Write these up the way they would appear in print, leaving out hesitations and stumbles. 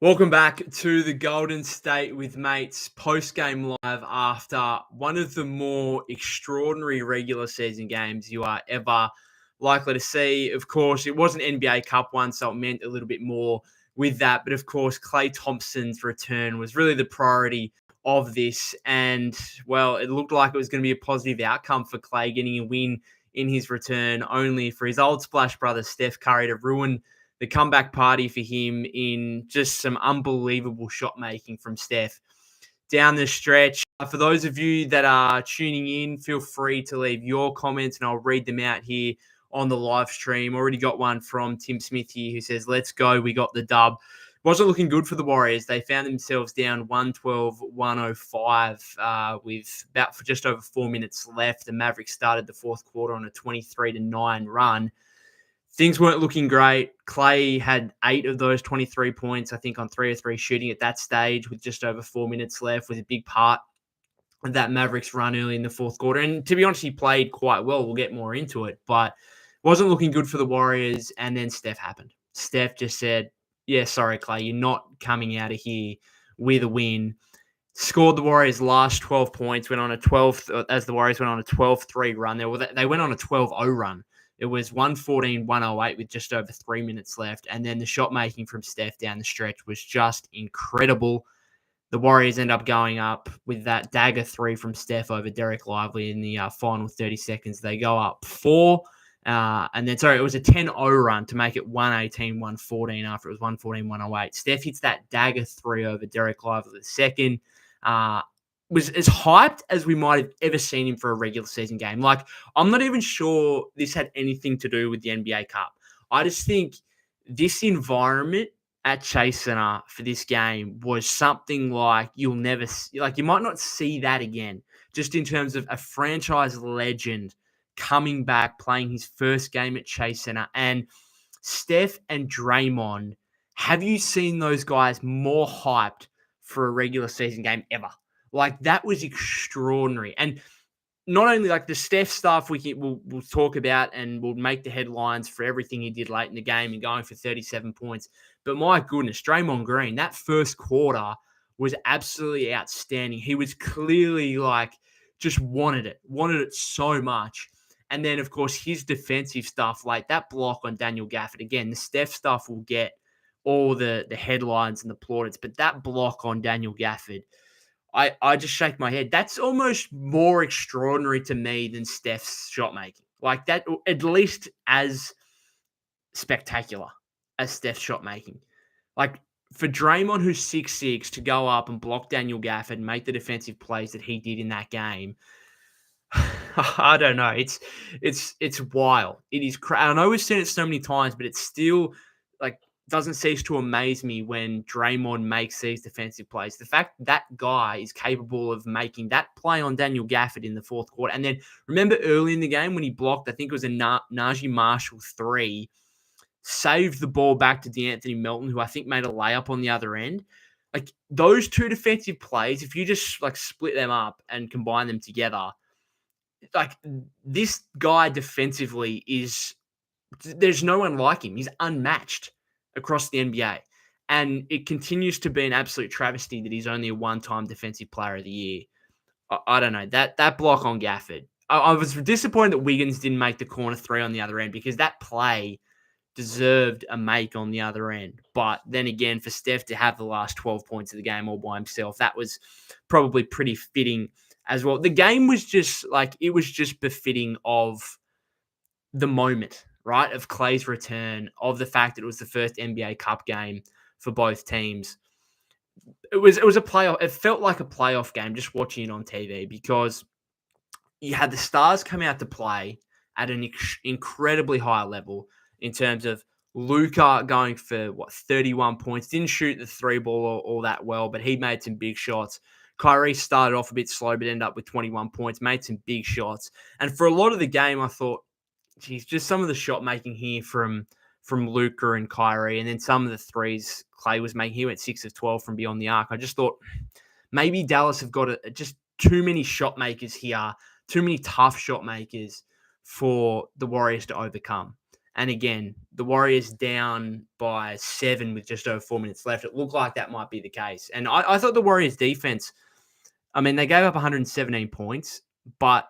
Welcome back to the Golden State with Mates post-game live after one of the more extraordinary regular season games you are ever likely to see. Of course, it was an NBA Cup one, so it meant a little bit more with that. But of course, Klay Thompson's return was really the priority of this. And, well, it looked like it was going to be a positive outcome for Klay getting a win in his return, only for his old splash brother, Steph Curry, to ruin the comeback party for him in just some unbelievable shot making from Steph down the stretch. For those of you that are tuning in, feel free to leave your comments and I'll read them out here on the live stream. Already got one from Tim Smith here who says, "Let's go, we got the dub." Wasn't looking good for the Warriors. They found themselves down 112-105 with about for just over 4 minutes left. The Mavericks started the fourth quarter on a 23-9 run. Things weren't looking great. Klay had 8 of those 23 points, I think, on 3 of 3 shooting at that stage with just over 4 minutes left, was a big part of that Mavericks run early in the fourth quarter. And to be honest, he played quite well. We'll get more into it, but wasn't looking good for the Warriors. And then Steph happened. Steph just said, "Yeah, sorry, Klay, you're not coming out of here with a win." Scored the Warriors' last 12 points, went on a 12, as the Warriors went on a 12-3 run. They went on a 12-0 run. It was 114-108 with just over 3 minutes left. And then the shot making from Steph down the stretch was just incredible. The Warriors end up going up with that dagger 3 from Steph over Derek Lively in the final 30 seconds. They go up 4. And then, it was a 10-0 run to make it 118-114 after it was 114-108. Steph hits that dagger 3 over Derek Lively the second. Was as hyped as we might have ever seen him for a regular season game. Like, I'm not even sure this had anything to do with the NBA Cup. I just think this environment at Chase Center for this game was something like you'll never see, like you might not see that again, just in terms of a franchise legend coming back, playing his first game at Chase Center. And Steph and Draymond, have you seen those guys more hyped for a regular season game ever? Like, that was extraordinary. And not only like the Steph stuff we'll talk about and we'll make the headlines for everything he did late in the game and going for 37 points. But my goodness, Draymond Green, that first quarter was absolutely outstanding. He was clearly like just wanted it so much. And then, of course, his defensive stuff, like that block on Daniel Gafford. Again, the Steph stuff will get all the headlines and the plaudits, but that block on Daniel Gafford, I just shake my head. That's almost more extraordinary to me than Steph's shot making. Like that, at least as spectacular as Steph's shot making. Like for Draymond, who's 6'6", to go up and block Daniel Gafford and make the defensive plays that he did in that game, I don't know. It's wild. It is. I know we've seen it so many times, but it's still like doesn't cease to amaze me when Draymond makes these defensive plays. The fact that guy is capable of making that play on Daniel Gafford in the fourth quarter. And then remember early in the game when he blocked, I think it was a Najee Marshall 3, saved the ball back to DeAnthony Melton, who I think made a layup on the other end. Like those two defensive plays, if you just like split them up and combine them together, like this guy defensively there's no one like him. He's unmatched across the NBA. And it continues to be an absolute travesty that he's only a one-time defensive player of the year. I don't know. That block on Gafford. I was disappointed that Wiggins didn't make the corner 3 on the other end because that play deserved a make on the other end. But then again, for Steph to have the last 12 points of the game all by himself, that was probably pretty fitting as well. The game was just it was just befitting of the moment, right? Of Klay's return, of the fact that it was the first NBA Cup game for both teams. It was a playoff. It felt like a playoff game just watching it on TV because you had the stars come out to play at an incredibly high level in terms of Luka going for 31 points. Didn't shoot the 3 ball all that well, but he made some big shots. Kyrie started off a bit slow, but ended up with 21 points, made some big shots. And for a lot of the game, I thought, geez, just some of the shot making here from Luka and Kyrie, and then some of the threes Klay was making. He went 6 of 12 from beyond the arc. I just thought maybe Dallas have got just too many shot makers here, too many tough shot makers for the Warriors to overcome. And again, the Warriors down by 7 with just over 4 minutes left. It looked like that might be the case. And I thought the Warriors defense, I mean, they gave up 117 points, but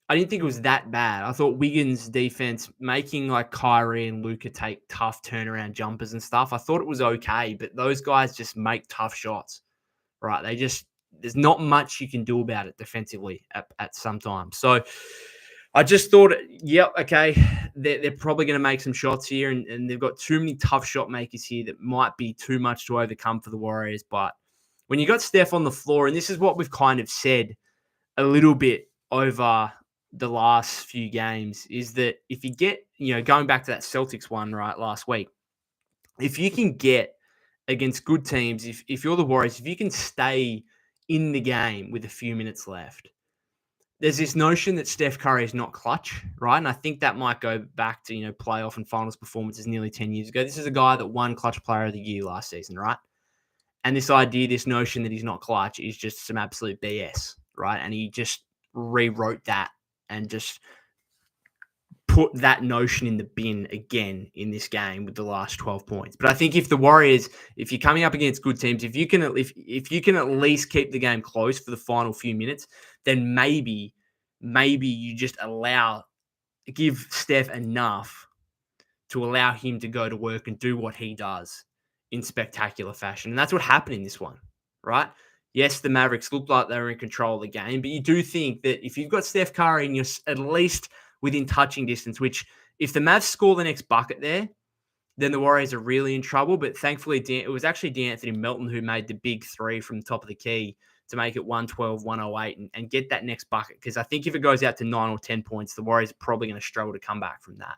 I didn't think it was that bad. I thought Wiggins' defense, making like Kyrie and Luka take tough turnaround jumpers and stuff, I thought it was okay, but those guys just make tough shots, right? There's not much you can do about it defensively at some time. So I just thought, yep, okay, they're probably going to make some shots here, and they've got too many tough shot makers here that might be too much to overcome for the Warriors. But when you got Steph on the floor, and this is what we've kind of said a little bit over the last few games, is that if you get, going back to that Celtics one, right, last week, if you can get against good teams, if you're the Warriors, if you can stay in the game with a few minutes left, there's this notion that Steph Curry is not clutch, right? And I think that might go back to, playoff and finals performances nearly 10 years ago. This is a guy that won Clutch Player of the Year last season, right? And this idea, this notion that he's not clutch is just some absolute BS, right? And he just rewrote that and just put that notion in the bin again in this game with the last 12 points. But I think if the Warriors, if you're coming up against good teams, if you can at least keep the game close for the final few minutes, then maybe you just give Steph enough to allow him to go to work and do what he does in spectacular fashion. And that's what happened in this one, right? Yes, the Mavericks looked like they were in control of the game, but you do think that if you've got Steph Curry and you're at least within touching distance, which if the Mavs score the next bucket there, then the Warriors are really in trouble. But thankfully, it was actually DeAnthony Melton who made the big three from the top of the key to make it 112, 108 and get that next bucket. Because I think if it goes out to 9 or 10 points, the Warriors are probably going to struggle to come back from that.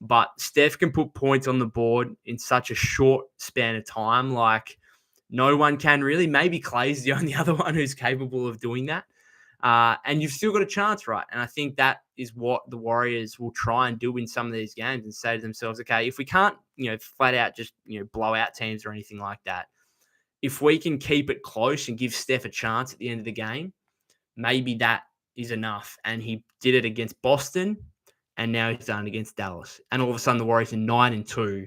But Steph can put points on the board in such a short span of time, like no one can really. Maybe Klay's the only other one who's capable of doing that. And you've still got a chance, right? And I think that is what the Warriors will try and do in some of these games and say to themselves, okay, if we can't, flat out just, blow out teams or anything like that, if we can keep it close and give Steph a chance at the end of the game, maybe that is enough. And he did it against Boston, and now he's done it against Dallas. And all of a sudden, the Warriors are 9-2,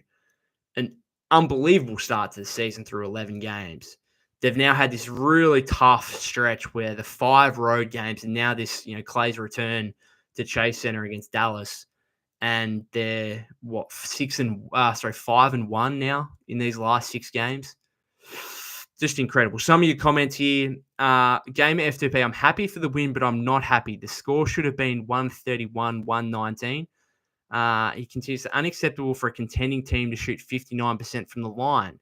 an unbelievable start to the season through 11 games. They've now had this really tough stretch where the 5 road games and now this, Klay's return to Chase Center against Dallas, and they're 5-1 now in these last 6 games. Just incredible. Some of your comments here. Game at F2P, I'm happy for the win, but I'm not happy. The score should have been 131-119. He continues, unacceptable for a contending team to shoot 59% from the line.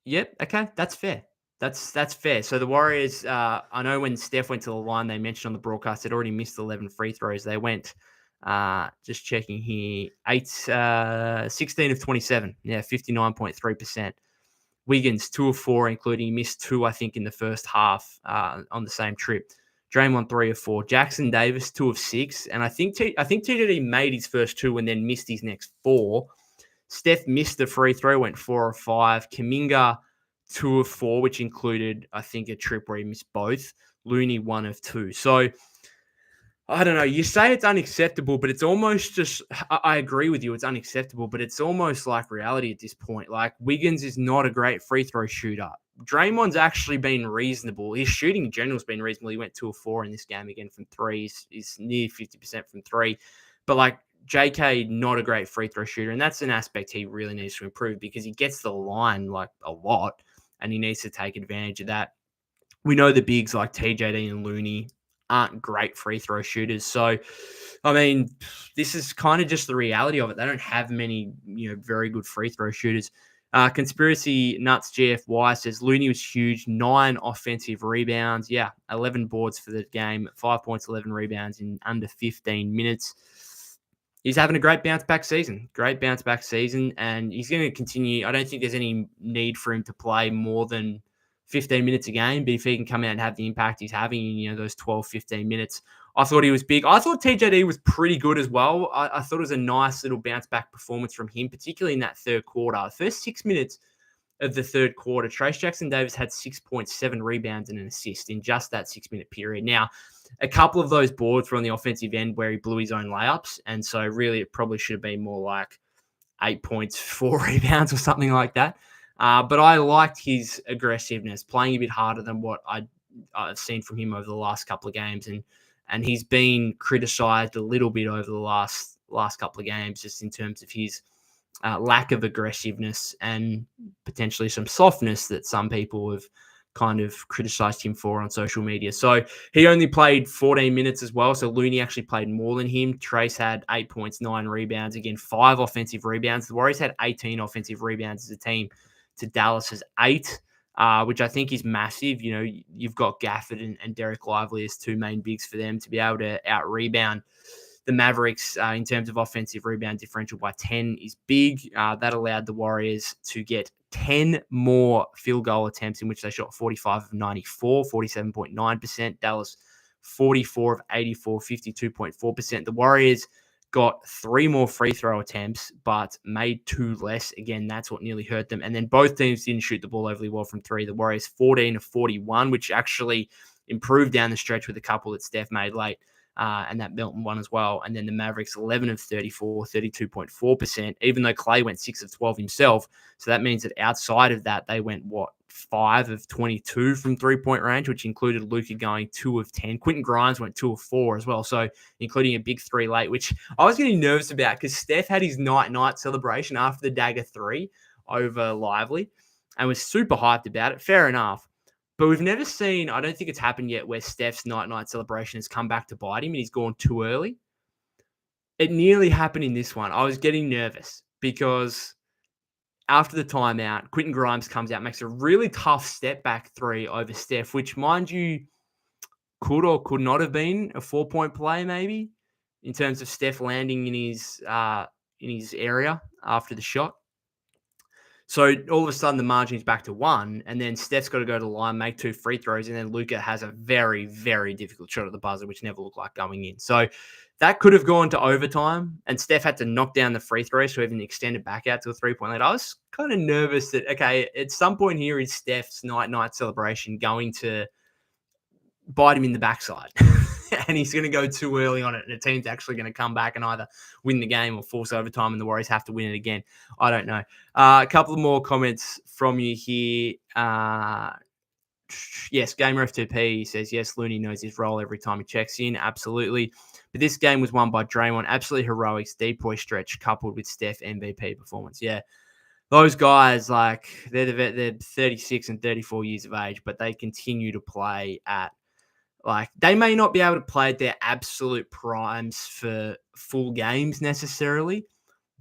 Yep. Okay. That's fair. That's fair. So the Warriors, I know when Steph went to the line, they mentioned on the broadcast they'd already missed 11 free throws. They went, just checking here, 16 of 27. Yeah, 59.3%. Wiggins, 2 of 4, including he missed 2, I think, in the first half on the same trip. Draymond, 3 of 4. Jackson Davis, 2 of 6. And I think TJD made his first 2 and then missed his next 4. Steph missed the free throw, went 4 of 5. Kuminga, 2 of 4, which included, I think, a trip where he missed both. Looney, 1 of 2. So, I don't know. You say it's unacceptable, but it's almost just, I agree with you. It's unacceptable, but it's almost like reality at this point. Like, Wiggins is not a great free throw shooter. Draymond's actually been reasonable. His shooting in general has been reasonable. He went 2 of 4 in this game again from 3. He's near 50% from 3. But, like, JK, not a great free throw shooter, and that's an aspect he really needs to improve because he gets the line like a lot, and he needs to take advantage of that. We know the bigs like TJD and Looney aren't great free throw shooters, so I mean, this is kind of just the reality of it. They don't have many, very good free throw shooters. Conspiracy Nuts GFY says Looney was huge, 9 offensive rebounds, 11 boards for the game, 5 points, 11 rebounds in under 15 minutes. He's having a great bounce-back season, and he's going to continue. I don't think there's any need for him to play more than 15 minutes a game, but if he can come out and have the impact he's having in, those 12, 15 minutes, I thought he was big. I thought TJD was pretty good as well. I thought it was a nice little bounce-back performance from him, particularly in that third quarter. The first 6 minutes of the third quarter, Trace Jackson-Davis had 6.7 rebounds and an assist in just that 6-minute period. Now, a couple of those boards were on the offensive end where he blew his own layups. And so really it probably should have been more like 8 points, 4 rebounds or something like that. But I liked his aggressiveness, playing a bit harder than what I've seen from him over the last couple of games. And he's been criticized a little bit over the last couple of games just in terms of his lack of aggressiveness and potentially some softness that some people have kind of criticized him for on social media. So he only played 14 minutes as well. So Looney actually played more than him. Trace had 8 points, 9 rebounds. Again, 5 offensive rebounds. The Warriors had 18 offensive rebounds as a team to Dallas's 8, which I think is massive. You know, you've got Gafford and Derek Lively as 2 main bigs for them to be able to out-rebound the Mavericks in terms of offensive rebound differential by 10 is big. That allowed the Warriors to get 10 more field goal attempts in which they shot 45 of 94, 47.9%. Dallas, 44 of 84, 52.4%. The Warriors got 3 more free throw attempts, but made 2 less. Again, that's what nearly hurt them. And then both teams didn't shoot the ball overly well from 3. The Warriors, 14 of 41, which actually improved down the stretch with a couple that Steph made late. And that Milton one as well. And then the Mavericks, 11 of 34, 32.4%, even though Klay went 6 of 12 himself. So that means that outside of that, they went, 5 of 22 from three-point range, which included Luka going 2 of 10. Quentin Grimes went 2 of 4 as well, so including a big 3 late, which I was getting nervous about because Steph had his night-night celebration after the dagger 3 over Lively and was super hyped about it. Fair enough. But we've never seen, I don't think it's happened yet, where Steph's night-night celebration has come back to bite him and he's gone too early. It nearly happened in this one. I was getting nervous because after the timeout, Quentin Grimes comes out, makes a really tough step-back 3 over Steph, which, mind you, could or could not have been a 4-point play maybe in terms of Steph landing in his area after the shot. So all of a sudden, the margin's back to 1, and then Steph's got to go to the line, make 2 free throws, and then Luka has a very, very difficult shot at the buzzer, which never looked like going in. So that could have gone to overtime, and Steph had to knock down the free throws to even extend it back out to a 3-point lead. I was kind of nervous that, okay, at some point here is Steph's night-night celebration going to bite him in the backside. And he's going to go too early on it, and the team's actually going to come back and either win the game or force overtime, and the Warriors have to win it again. I don't know. A couple of more comments from you here. Yes, Gamer F2P says, yes, Looney knows his role every time he checks in. Absolutely. But this game was won by Draymond. Absolutely heroics, deep boy stretch coupled with Steph MVP performance. Yeah. Those guys, like, they're 36 and 34 years of age, but they continue to play at, like, they may not be able to play at their absolute primes for full games necessarily,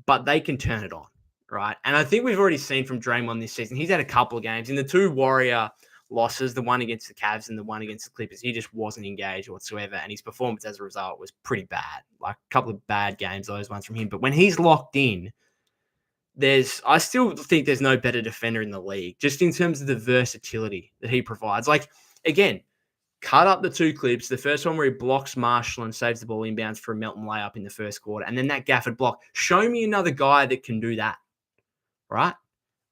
but they can turn it on, right? And I think we've already seen from Draymond this season, he's had a couple of games. In the 2 Warrior losses, the one against the Cavs and the one against the Clippers, he just wasn't engaged whatsoever, and his performance as a result was pretty bad. Like, a couple of bad games, those ones from him. But when he's locked in, I still think there's no better defender in the league, just in terms of the versatility that he provides. Like, again, cut up the 2 clips. The first one where he blocks Marshall and saves the ball inbounds for a Melton layup in the first quarter. And then that Gafford block. Show me another guy that can do that, right?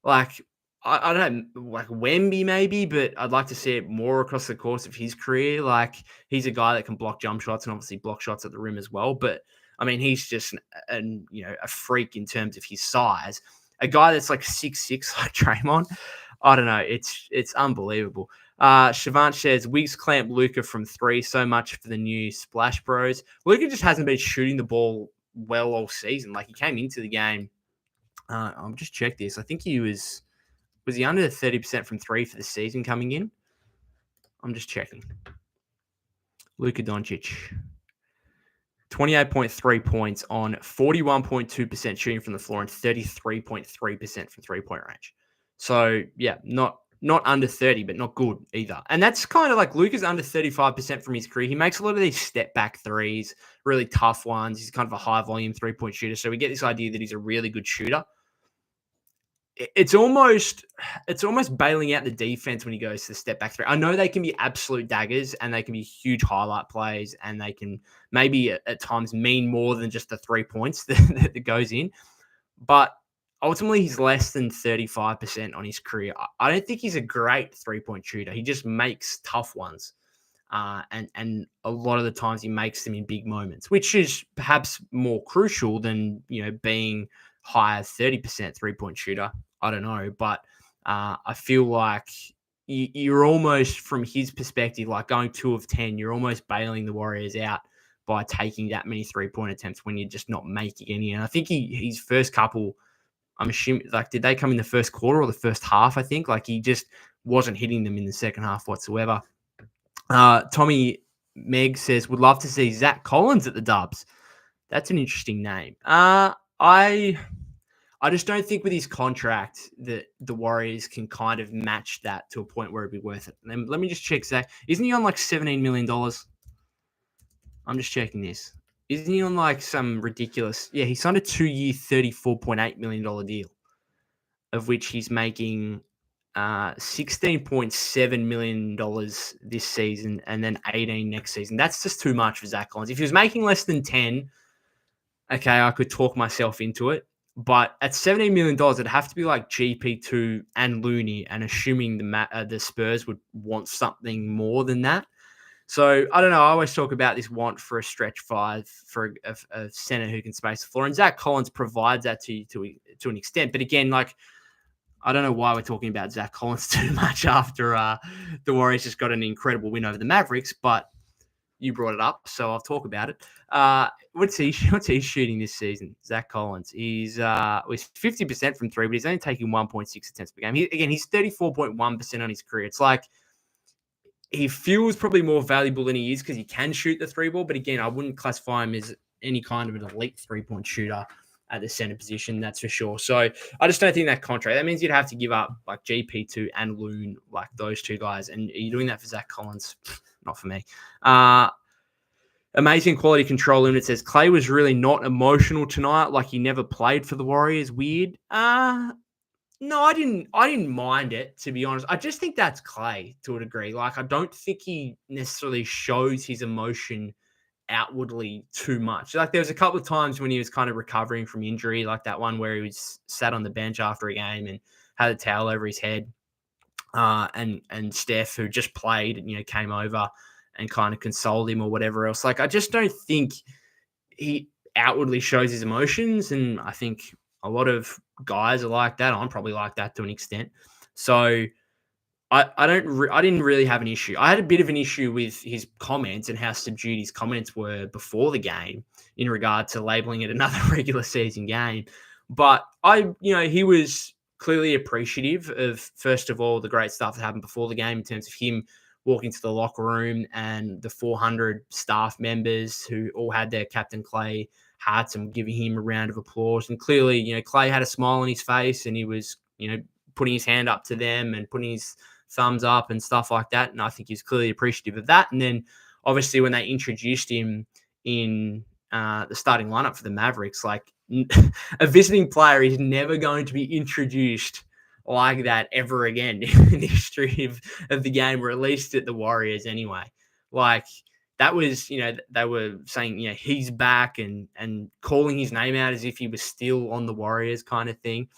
Like, I don't know, like Wemby maybe, but I'd like to see it more across the course of his career. Like, he's a guy that can block jump shots and obviously block shots at the rim as well. But, I mean, he's just a freak in terms of his size. A guy that's like 6'6", like Draymond, I don't know. It's unbelievable. Shavant says, Wiggs clamp Luka from 3, so much for the new Splash Bros. Luka just hasn't been shooting the ball well all season. Like, he came into the game. I'll just check this. I think he was he under 30% from 3 for the season coming in? I'm just checking. Luka Doncic. 28.3 points on 41.2% shooting from the floor and 33.3% from 3-point range. So, yeah, not under 30, but not good either. And that's kind of like Luka's under 35% from his career. He makes a lot of these step-back threes, really tough ones. He's kind of a high-volume 3-point shooter. So we get this idea that he's a really good shooter. It's almost bailing out the defense when he goes to the step back 3. I know they can be absolute daggers and they can be huge highlight plays and they can maybe at times mean more than just the 3 points that goes in. But ultimately, he's less than 35% on his career. I don't think he's a great 3-point shooter. He just makes tough ones. And a lot of the times he makes them in big moments, which is perhaps more crucial than being higher 30% 3-point shooter. I don't know, but I feel like you're almost, from his perspective, like going 2 of 10, you're almost bailing the Warriors out by taking that many 3-point attempts when you're just not making any. And I think his first couple, I'm assuming, like, did they come in the first quarter or the first half? I think like he just wasn't hitting them in the second half whatsoever. Tommy Meg says, would love to see Zach Collins at the Dubs. That's an interesting name. I just don't think with his contract that the Warriors can kind of match that to a point where it'd be worth it. Let me just check, Zach. Isn't he on like $17 million? I'm just checking this. Isn't he on like some ridiculous... Yeah, he signed a 2-year, $34.8 million deal, of which he's making $16.7 million this season and then 18 next season. That's just too much for Zach Collins. If he was making less than 10, okay, I could talk myself into it. But at $17 million, it'd have to be like GP2 and Looney, and assuming the Spurs would want something more than that. So, I don't know. I always talk about this want for a stretch five, for a center who can space the floor. And Zach Collins provides that to an extent. But again, like, I don't know why we're talking about Zach Collins too much after the Warriors just got an incredible win over the Mavericks. But you brought it up, so I'll talk about it. What's he shooting this season? Zach Collins. He's 50% from three, but he's only taking 1.6 attempts per game. He's 34.1% on his career. It's like he feels probably more valuable than he is because he can shoot the three ball. But again, I wouldn't classify him as any kind of an elite 3-point shooter at the center position, that's for sure. So I just don't think that contract, that means you'd have to give up like GP2 and Loon, like those two guys. And are you doing that for Zach Collins? Not for me. Amazing quality control limit says Klay was really not emotional tonight, like he never played for the Warriors. Weird. No, I didn't mind it, to be honest. I just think that's Klay to a degree. Like, I don't think he necessarily shows his emotion outwardly too much. Like, there was a couple of times when he was kind of recovering from injury, like that one where he was sat on the bench after a game and had a towel over his head. And Steph, who just played, came over and kind of consoled him or whatever else. Like, I just don't think he outwardly shows his emotions. And I think a lot of guys are like that. I'm probably like that to an extent. So I didn't really have an issue. I had a bit of an issue with his comments and how subdued his comments were before the game in regard to labeling it another regular season game. But he was clearly appreciative of, first of all, the great stuff that happened before the game in terms of him walking to the locker room and the 400 staff members who all had their captain Klay hats and giving him a round of applause. And clearly, Klay had a smile on his face and he was, putting his hand up to them and putting his thumbs up and stuff like that. And I think he's clearly appreciative of that. And then obviously when they introduced him in the starting lineup for the Mavericks, like a visiting player is never going to be introduced like that ever again in the history of the game, or at least at the Warriors anyway. Like, that was, they were saying, he's back and calling his name out as if he was still on the Warriors kind of thing.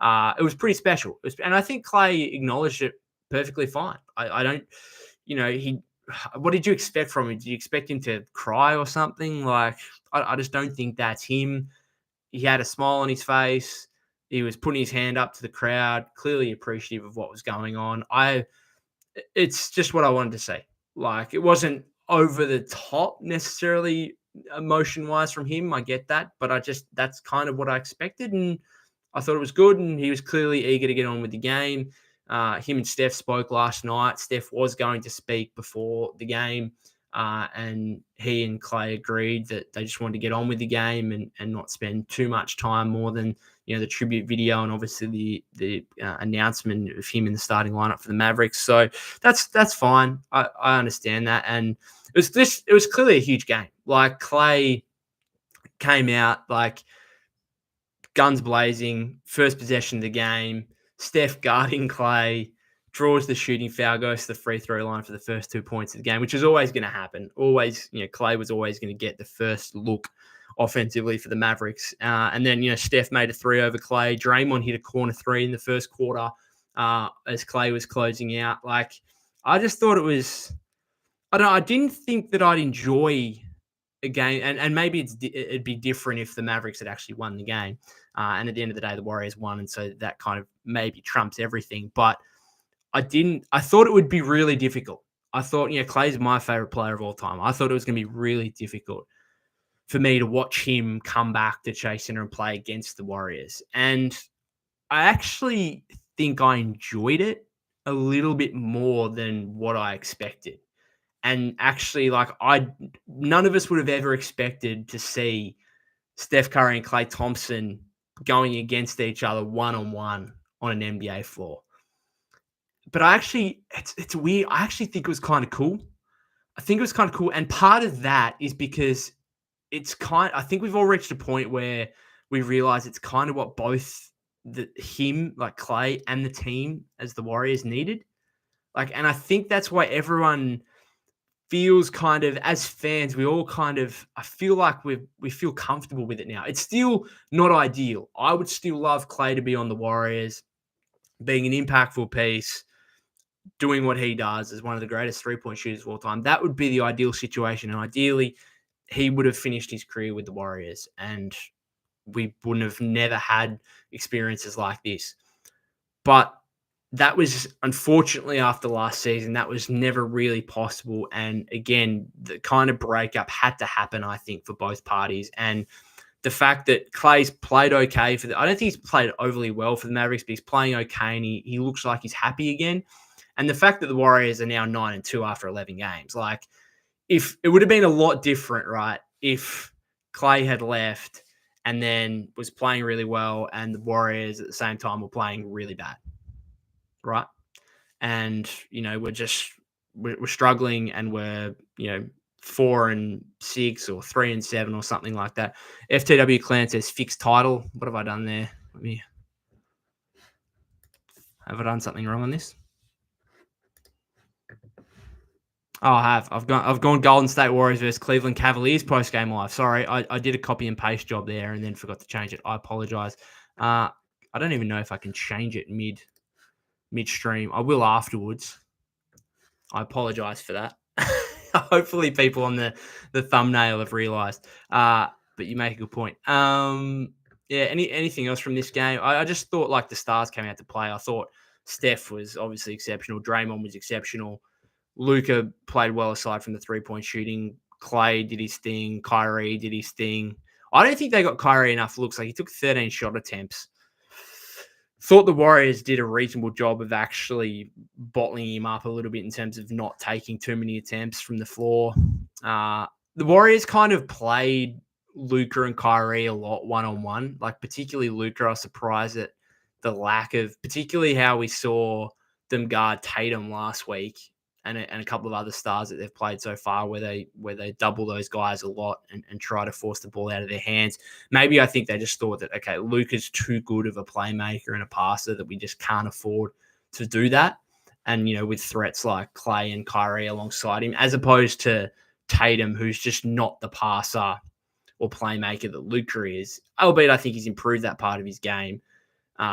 It was pretty special. And I think Klay acknowledged it perfectly fine. I don't, what did you expect from him? Did you expect him to cry or something? Like, I just don't think that's him. He had a smile on his face. He was putting his hand up to the crowd, clearly appreciative of what was going on. It's just what I wanted to say. Like, it wasn't over the top necessarily emotion-wise from him. I get that, but that's kind of what I expected, and I thought it was good, and he was clearly eager to get on with the game. Him and Steph spoke last night. Steph was going to speak before the game, and he and Klay agreed that they just wanted to get on with the game and not spend too much time more than the tribute video and obviously the announcement of him in the starting lineup for the Mavericks. So that's fine. I understand that, and it was clearly a huge game. Like, Klay came out like guns blazing, first possession of the game. Steph guarding Klay, draws the shooting foul, goes to the free throw line for the first 2 points of the game, which is always going to happen. Always, Klay was always going to get the first look offensively for the Mavericks. And then, Steph made a three over Klay. Draymond hit a corner three in the first quarter as Klay was closing out. Like, I just thought it was I don't know, I didn't think that I'd enjoy a game, and maybe it'd be different if the Mavericks had actually won the game. And at the end of the day, the Warriors won, and so that kind of maybe trumps everything. But I thought it would be really difficult. I thought, Clay's my favorite player of all time. I thought it was going to be really difficult for me to watch him come back to Chase Center and play against the Warriors. And I actually think I enjoyed it a little bit more than what I expected. And actually, none of us would have ever expected to see Steph Curry and Klay Thompson going against each other one-on-one on an NBA floor. But it's weird. I actually think it was kind of cool. I think it was kind of cool. And part of that is because I think we've all reached a point where we realize it's kind of what both like Klay and the team as the Warriors needed. And I think that's why everyone feels kind of, as fans, we all kind of, I feel like we feel comfortable with it now. It's still not ideal. I would still love Klay to be on the Warriors, being an impactful piece, doing what he does as one of the greatest three-point shooters of all time. That would be the ideal situation. And ideally, he would have finished his career with the Warriors, and we wouldn't have never had experiences like this. But that was, unfortunately, after last season, that was never really possible. And again, the kind of breakup had to happen, I think, for both parties. And the fact that Klay's played okay I don't think he's played overly well for the Mavericks, but he's playing okay, and he looks like he's happy again. And the fact that the Warriors are now 9-2 after 11 games, if it would have been a lot different, right? If Klay had left and then was playing really well, and the Warriors at the same time were playing really bad, right? And we're struggling, and we're 4-6 or 3-7 or something like that. FTW Clan says fixed title. What have I done there? Have I done something wrong on this? Oh, I have. I've gone Golden State Warriors versus Cleveland Cavaliers post-game live. Sorry, I did a copy and paste job there and then forgot to change it. I apologize. I don't even know if I can change it midstream. I will afterwards. I apologize for that. Hopefully people on the thumbnail have realized. But you make a good point. Anything else from this game? I just thought the stars came out to play. I thought Steph was obviously exceptional. Draymond was exceptional. Luka played well aside from the three-point shooting. Klay did his thing. Kyrie did his thing. I don't think they got Kyrie enough looks. He took 13 shot attempts. Thought the Warriors did a reasonable job of actually bottling him up a little bit in terms of not taking too many attempts from the floor. The Warriors kind of played Luka and Kyrie a lot one-on-one. Particularly Luka, I was surprised at the lack of, particularly how we saw them guard Tatum last week. And a couple of other stars that they've played so far where they double those guys a lot and try to force the ball out of their hands. Maybe I think they just thought that, okay, Luka's too good of a playmaker and a passer that we just can't afford to do that. And, with threats like Klay and Kyrie alongside him, as opposed to Tatum, who's just not the passer or playmaker that Luka is. Albeit I think he's improved that part of his game.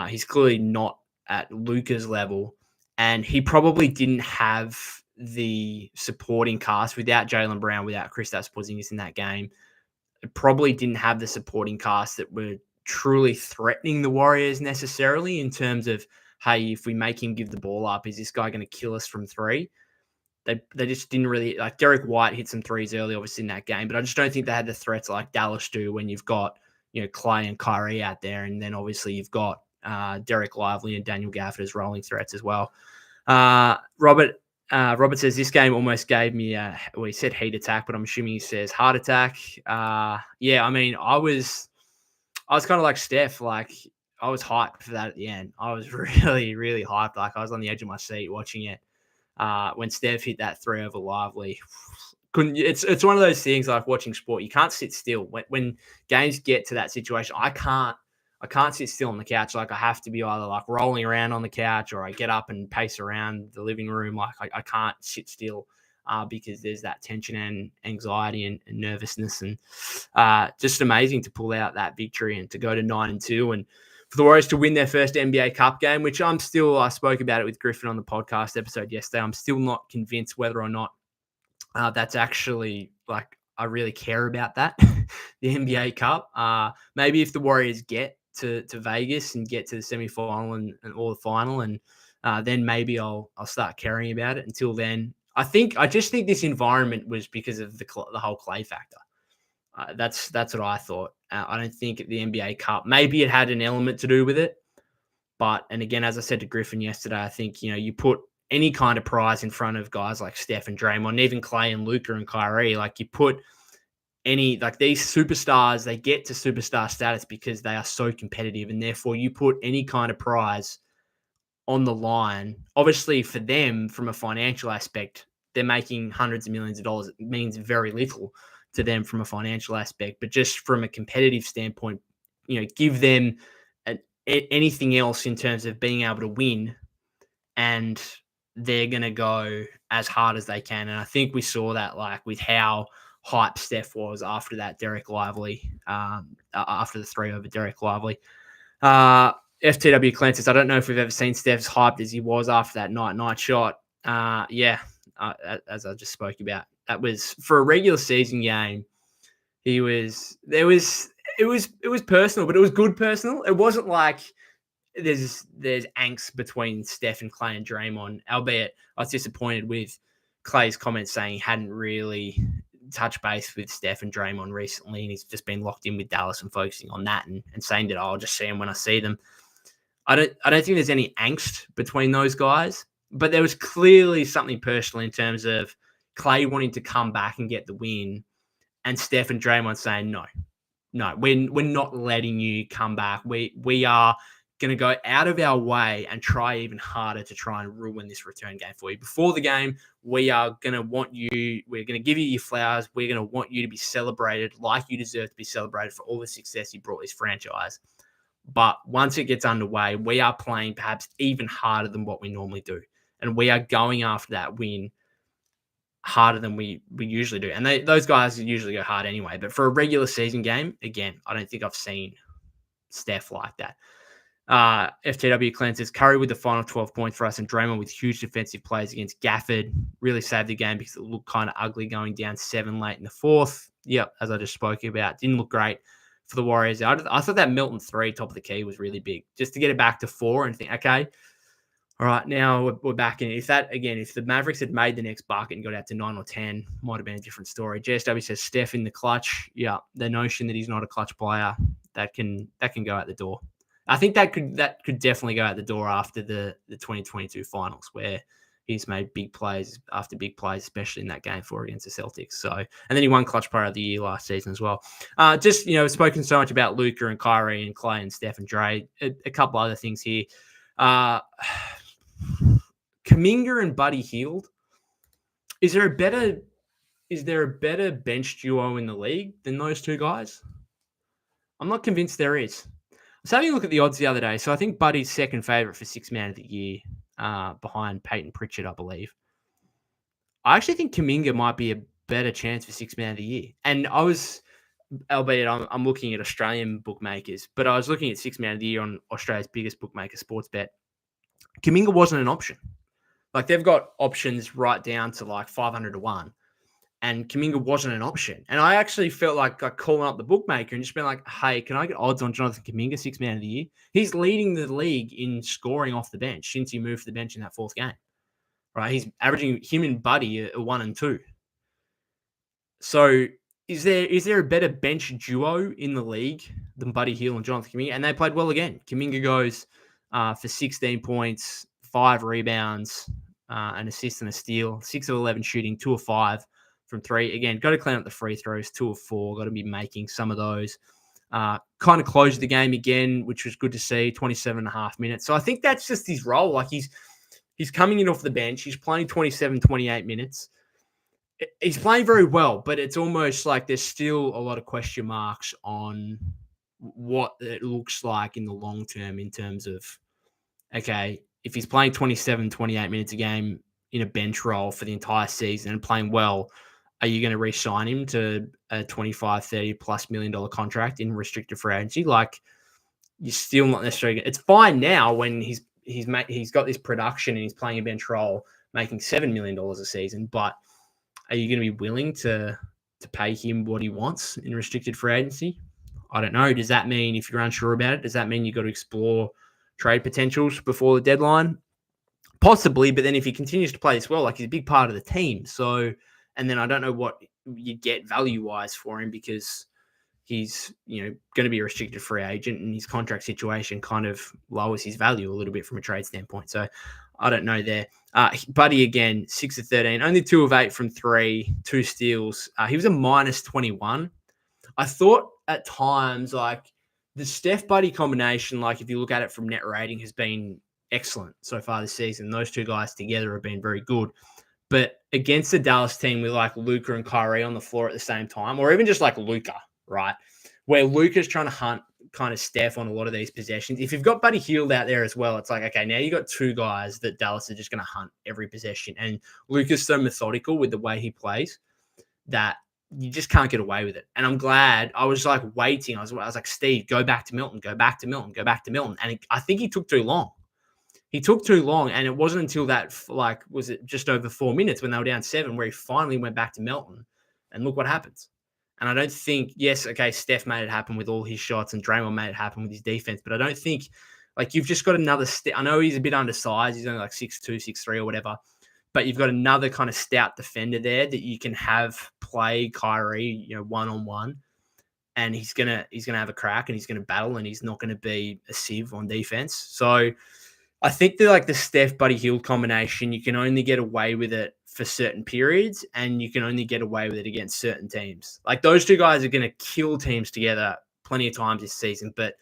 He's clearly not at Luka's level. And he probably didn't have the supporting cast without Jaylen Brown, without Kristaps Porzingis in that game. It probably didn't have the supporting cast that were truly threatening the Warriors necessarily in terms of, hey, if we make him give the ball up, is this guy going to kill us from three? They just didn't really, Derek White hit some threes early, obviously, in that game, but I just don't think they had the threats like Dallas do when you've got, Klay and Kyrie out there, and then obviously you've got Derek Lively and Daniel Gafford as rolling threats as well. Robert says this game almost gave me he said heat attack, but I'm assuming he says heart attack. I was kind of like Steph. I was hyped for that at the end. I was really, really hyped. I was on the edge of my seat watching it. When Steph hit that three over Lively. It's one of those things like watching sport. You can't sit still. When games get to that situation, I can't sit still on the couch. I have to be either rolling around on the couch or I get up and pace around the living room. I can't sit still because there's that tension and anxiety and nervousness, and just amazing to pull out that victory and to go to 9-2 and for the Warriors to win their first NBA Cup game, which I spoke about it with Griffin on the podcast episode yesterday. I'm still not convinced whether or not That's actually like I really care about that. The NBA Cup. Maybe if the Warriors get to Vegas and get to the semifinal and or the final, and then maybe I'll start caring about it. Until then, I just think this environment was because of the whole Klay factor. That's what I thought. I don't think the NBA Cup. Maybe it had an element to do with it, but and again, as I said to Griffin yesterday, I think you put any kind of prize in front of guys like Steph and Draymond, even Klay and Luka and Kyrie. Like you put any like these superstars, they get to superstar status because they are so competitive, and therefore you put any kind of prize on the line. Obviously, for them, from a financial aspect, they're making hundreds of millions of dollars. It means very little to them from a financial aspect, but just from a competitive standpoint, give them anything else in terms of being able to win, and they're going to go as hard as they can. And I think we saw that like with how hype Steph was after that Derek Lively, after the 3 over Derek Lively. FTW Clancis, I don't know if we've ever seen Steph's hyped as he was after that night shot. As I just spoke about, that was for a regular season game. It was personal, but it was good personal. It wasn't like there's angst between Steph and Klay and Draymond, albeit I was disappointed with Klay's comments saying he hadn't really touched base with Steph and Draymond recently, and he's just been locked in with Dallas and focusing on that and saying that I'll just see them when I see them. I don't think there's any angst between those guys, but there was clearly something personal in terms of Klay wanting to come back and get the win, and Steph and Draymond saying no, we're not letting you come back. We are going to go out of our way and try even harder to try and ruin this return game for you. Before the game, we're going to give you your flowers. We're going to want you to be celebrated like you deserve to be celebrated for all the success you brought this franchise. But once it gets underway, we are playing perhaps even harder than what we normally do. And we are going after that win harder than we usually do. And those guys usually go hard anyway. But for a regular season game, again, I don't think I've seen Steph like that. FTW cleanses Curry with the final 12 points for us, and Draymond with huge defensive plays against Gafford really saved the game because it looked kind of ugly going down 7 late in the fourth. Yep, as I just spoke about, didn't look great for the Warriors. I thought that Milton 3 top of the key was really big, just to get it back to 4 and think, okay, all right, now we're back in. If the Mavericks had made the next bucket and got out to 9 or 10, might have been a different story. JSW says Steph in the clutch. Yeah, the notion that he's not a clutch player, that can go out the door. I think that could definitely go out the door after the 2022 finals, where he's made big plays after big plays, especially in that game 4 against the Celtics. So, and then he won Clutch Player of the Year last season as well. Spoken so much about Luka and Kyrie and Klay and Steph and Dre. A couple other things here. Kuminga and Buddy Hield. Is there a better bench duo in the league than those two guys? I'm not convinced there is. I was having a look at the odds the other day. So I think Buddy's second favorite for 6th man of the year, behind Peyton Pritchard, I believe. I actually think Kuminga might be a better chance for 6th man of the year. And I was, albeit I'm looking at Australian bookmakers, but I was looking at 6th man of the year on Australia's biggest bookmaker, Sportsbet. Kuminga wasn't an option. Like, they've got options right down to like 500 to 1. And Kuminga wasn't an option. And I actually felt like calling up the bookmaker and just being like, hey, can I get odds on Jonathan Kuminga, 6th man of the year? He's leading the league in scoring off the bench since he moved to the bench in that 4th game. Right? He's averaging, him and Buddy are 1 and 2. So is there a better bench duo in the league than Buddy Hield and Jonathan Kuminga? And they played well again. Kuminga goes for 16 points, 5 rebounds, an assist and a steal, 6 of 11 shooting, 2 of 5 from 3. Again, got to clean up the free throws, 2 of 4. Got to be making some of those. Kind of closed the game again, which was good to see, 27 and a half minutes. So I think that's just his role. Like, he's coming in off the bench. He's playing 27, 28 minutes. He's playing very well, but it's almost like there's still a lot of question marks on what it looks like in the long term in terms of, okay, if he's playing 27, 28 minutes a game in a bench role for the entire season and playing well, are you going to re-sign him to a $25, $30+ million contract in restricted free agency? Like, you're still not necessarily. It's fine now when he's got this production and he's playing a bench role, making $7 million a season. But Are you going to be willing to pay him what he wants in restricted free agency? I don't know. Does that mean, if you're unsure about it, does that mean you've got to explore trade potentials before the deadline? Possibly, but then if he continues to play this well, like, he's a big part of the team. So, and then I don't know what you get value-wise for him, because he's, going to be a restricted free agent, and his contract situation kind of lowers his value a little bit from a trade standpoint. So I don't know there. Buddy, again, 6 of 13, only 2 of 8 from 3, 2 steals. He was a minus 21. I thought at times, like, the Steph Buddy combination, like, if you look at it from net rating, has been excellent so far this season. Those two guys together have been very good. But against the Dallas team with, like, Luka and Kyrie on the floor at the same time, or even just like Luka, right, where Luka's trying to hunt kind of Steph on a lot of these possessions. If you've got Buddy Hield out there as well, it's like, okay, now you got two guys that Dallas are just going to hunt every possession. And Luka's so methodical with the way he plays that you just can't get away with it. And I'm glad. I was like waiting. I was like, Steve, go back to Milton, go back to Milton, go back to Milton. And I think he took too long. He took too long, and it wasn't until that, like, was it just over 4 minutes when they were down 7 where he finally went back to Milton, and look what happens. And I don't think, yes, okay, Steph made it happen with all his shots, and Draymond made it happen with his defense, but I don't think, like, you've just got another I know he's a bit undersized. He's only like 6'2", 6'3", or whatever, but you've got another kind of stout defender there that you can have play Kyrie, one-on-one, and he's gonna have a crack, and he's gonna battle, and he's not gonna be a sieve on defense. So I think that, like, the Steph Buddy Hield combination, you can only get away with it for certain periods, and you can only get away with it against certain teams. Like, those two guys are going to kill teams together plenty of times this season, but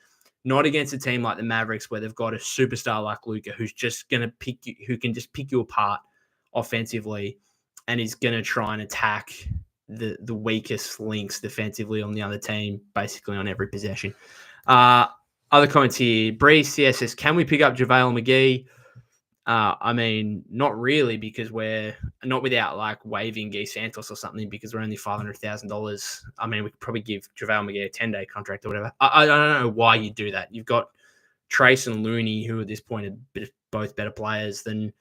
not against a team like the Mavericks, where they've got a superstar like Luka who's just going to pick you, who can just pick you apart offensively, and is going to try and attack the weakest links defensively on the other team, basically on every possession. Other comments here. Breeze CS says, can we pick up JaVale McGee? I mean, not really, because we're not without, like, waiving Guy Santos or something, because we're only $500,000. I mean, we could probably give JaVale McGee a 10-day contract or whatever. I don't know why you do that. You've got Trace and Looney, who at this point are both better players than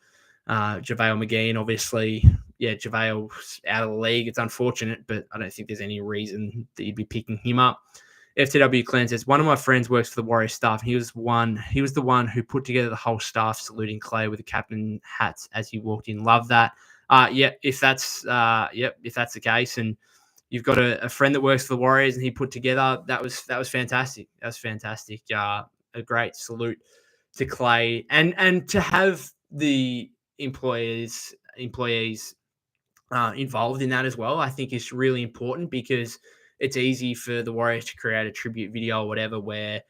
JaVale McGee. And obviously, JaVale's out of the league. It's unfortunate, but I don't think there's any reason that you'd be picking him up. FTW Clan says, one of my friends works for the Warriors staff. He was the one who put together the whole staff saluting Klay with the captain hats as he walked in. Love that. If that's the case, and you've got a friend that works for the Warriors and he put together, that was fantastic. That was fantastic. A great salute to Klay, and to have the employees involved in that as well, I think is really important, because it's easy for the Warriors to create a tribute video or whatever where,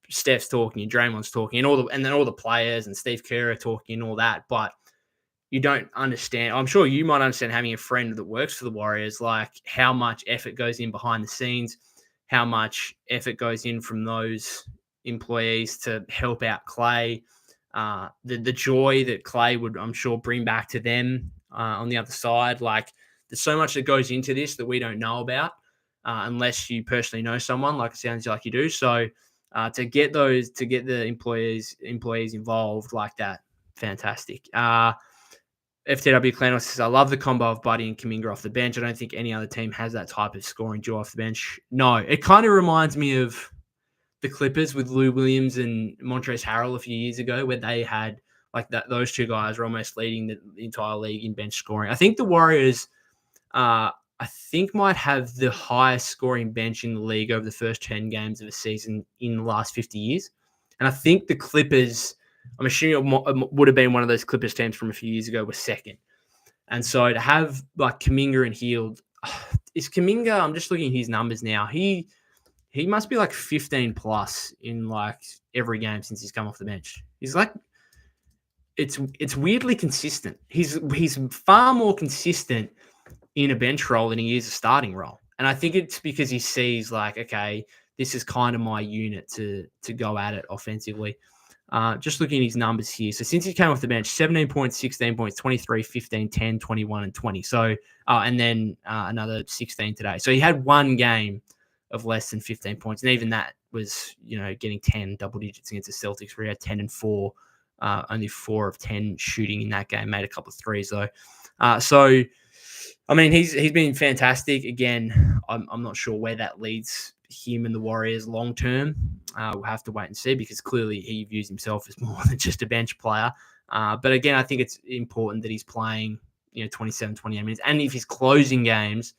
Steph's talking and Draymond's talking, and then all the players and Steve Kerr are talking and all that. But you don't understand. I'm sure you might understand, having a friend that works for the Warriors, like, how much effort goes in behind the scenes, how much effort goes in from those employees to help out Klay, the joy that Klay would, I'm sure, bring back to them on the other side. Like, there's so much that goes into this that we don't know about. Unless you personally know someone, like it sounds like you do. So to get the employees involved like that, fantastic. FTW Clanos says, I love the combo of Buddy and Kuminga off the bench. I don't think any other team has that type of scoring duo off the bench. No, it kind of reminds me of the Clippers with Lou Williams and Montrezl Harrell a few years ago, where they had, like, that. Those two guys were almost leading the entire league in bench scoring. I think the Warriors might have the highest scoring bench in the league over the first 10 games of a season in the last 50 years. And I think the Clippers, I'm assuming it would have been one of those Clippers teams from a few years ago, was second. And so to have, like, Kuminga and Hield, is Kuminga, I'm just looking at his numbers now. He must be like 15 plus in, like, every game since he's come off the bench. He's like, it's weirdly consistent. He's far more consistent in a bench role than he is a starting role. And I think it's because he sees, like, okay, this is kind of my unit to go at it offensively. Just looking at his numbers here. So since he came off the bench, 17 points, 16 points, 23, 15, 10, 21, and 20. So, and then another 16 today. So he had one game of less than 15 points. And even that was, getting 10 double digits against the Celtics, where he had 10 and 4, only 4 of 10 shooting in that game, made a couple of threes though. So I mean, he's been fantastic. Again, I'm not sure where that leads him and the Warriors long term. We'll have to wait and see because clearly he views himself as more than just a bench player. But again, I think it's important that he's playing, 27, 28 minutes. And if he's closing games,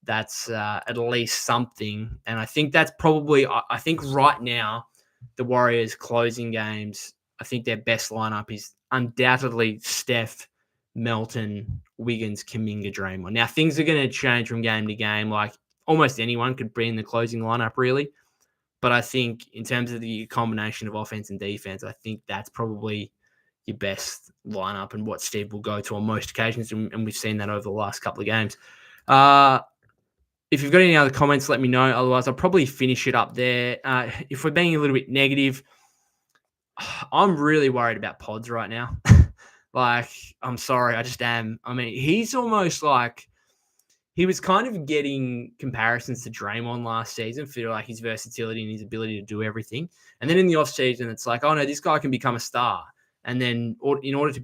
that's at least something. And I think that's probably, I think right now, the Warriors closing games, I think their best lineup is undoubtedly Steph, Melton, Wiggins, Kuminga, Draymond. Now, things are going to change from game to game. Like almost anyone could be in the closing lineup, really. But I think in terms of the combination of offense and defense, I think that's probably your best lineup and what Steve will go to on most occasions. And we've seen that over the last couple of games. If you've got any other comments, let me know. Otherwise, I'll probably finish it up there. If we're being a little bit negative, I'm really worried about Pods right now. Like, I'm sorry, I just am. I mean, he's almost like he was kind of getting comparisons to Draymond last season for like his versatility and his ability to do everything. And then in the offseason, it's like, oh no, this guy can become a star. And then in order to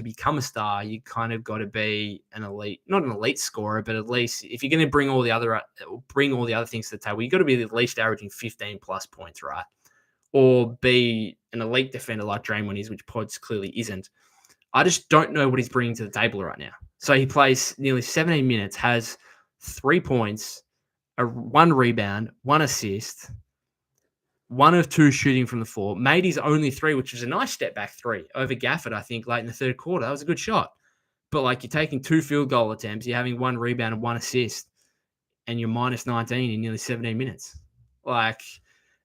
become a star, you kind of got to be an elite, not an elite scorer, but at least if you're going to bring all the other things to the table, you got to be at least averaging 15 plus points, right? Or be an elite defender like Draymond is, which Pods clearly isn't. I just don't know what he's bringing to the table right now. So he plays nearly 17 minutes, has 3 points, 1 rebound, 1 assist, 1 of 2 shooting from the floor, made his only 3, which was a nice step back 3 over Gafford, I think, late in the third quarter. That was a good shot. But like you're taking 2 field goal attempts, you're having 1 rebound and 1 assist, and you're minus 19 in nearly 17 minutes. Like,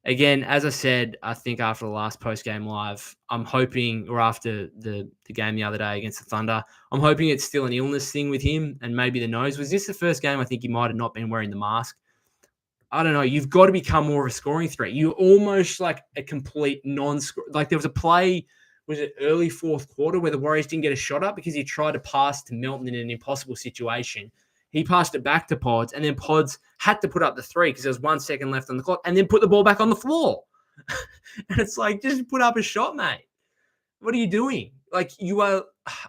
again, as I said, I think after the last post-game live, I'm hoping, or after the game the other day against the Thunder, I'm hoping it's still an illness thing with him and maybe the nose. Was this the first game I think he might have not been wearing the mask? I don't know. You've got to become more of a scoring threat. You're almost like a complete non-score. Like there was a play, was it early fourth quarter, where the Warriors didn't get a shot up because he tried to pass to Melton in an impossible situation. He passed it back to Pods, and then Pods had to put up the 3 because there was 1 second left on the clock, and then put the ball back on the floor. And it's like, just put up a shot, mate. What are you doing? Like, you are,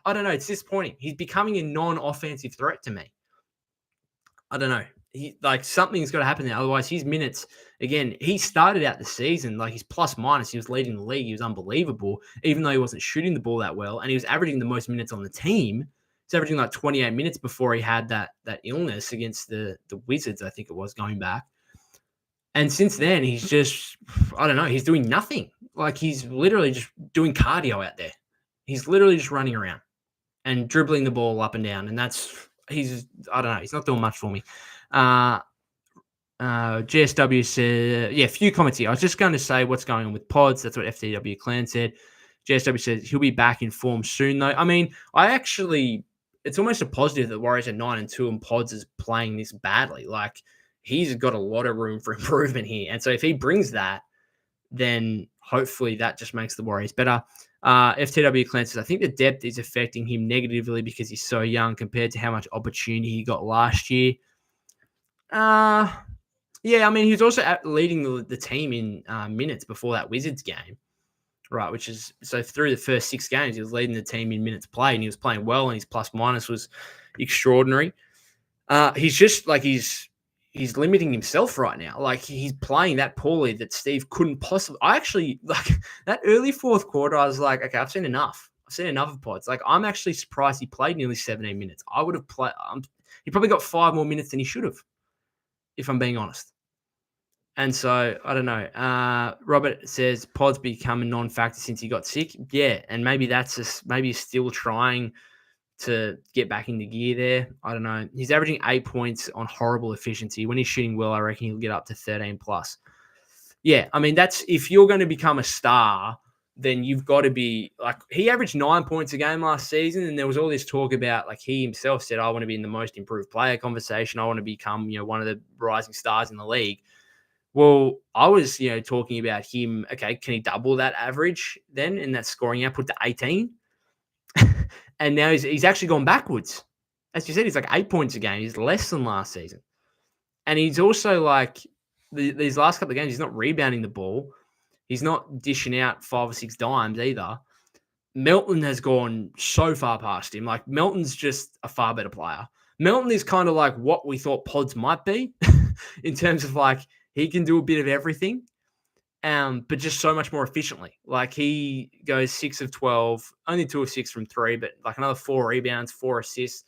I don't know. It's disappointing. He's becoming a non-offensive threat to me. I don't know. Something's got to happen there. Otherwise, his minutes, again, he started out the season, like his plus minus, he was leading the league. He was unbelievable, even though he wasn't shooting the ball that well. And he was averaging the most minutes on the team. He's averaging like 28 minutes before he had that illness against the Wizards, I think it was, going back. And since then, he's just, I don't know, he's doing nothing. Like he's literally just doing cardio out there. He's literally just running around and dribbling the ball up and down. And he's not doing much for me. GSW said, a few comments here. I was just going to say what's going on with Pods. That's what FTW Clan said. GSW says he'll be back in form soon, though. I mean, it's almost a positive that Warriors are 9-2 and Pods is playing this badly. Like, he's got a lot of room for improvement here. And so if he brings that, then hopefully that just makes the Warriors better. FTW Clan says, I think the depth is affecting him negatively because he's so young compared to how much opportunity he got last year. I mean, he was also leading the team in minutes before that Wizards game, right? Which is, so through the first 6 games, he was leading the team in minutes played, and he was playing well, and his plus minus was extraordinary. He's just like, he's limiting himself right now. Like, he's playing that poorly that Steve couldn't possibly. I actually, like, that early fourth quarter, I was like, okay, I've seen enough. I've seen enough of Pods. Like, I'm actually surprised he played nearly 17 minutes. I would have played, he probably got 5 more minutes than he should have, if I'm being honest. And so, I don't know. Robert says Pod's become a non-factor since he got sick. Yeah, and maybe maybe he's still trying to get back into gear there. I don't know. He's averaging 8 points on horrible efficiency. When he's shooting well, I reckon he'll get up to 13 plus. Yeah, I mean, that's, if you're going to become a star, then you've got to be, like, he averaged 9 points a game last season, and there was all this talk about, like, he himself said, I want to be in the most improved player conversation. I want to become, one of the rising stars in the league. Well, I was, talking about him, okay, can he double that average then in that scoring output to 18? And now he's actually gone backwards. As you said, he's like 8 points a game. He's less than last season. And he's also like, these last couple of games, he's not rebounding the ball. He's not dishing out 5 or 6 dimes either. Melton has gone so far past him. Like, Melton's just a far better player. Melton is kind of like what we thought Pods might be in terms of like he can do a bit of everything, but just so much more efficiently. Like, he goes 6 of 12, only 2 of 6 from 3, but like another 4 rebounds, 4 assists,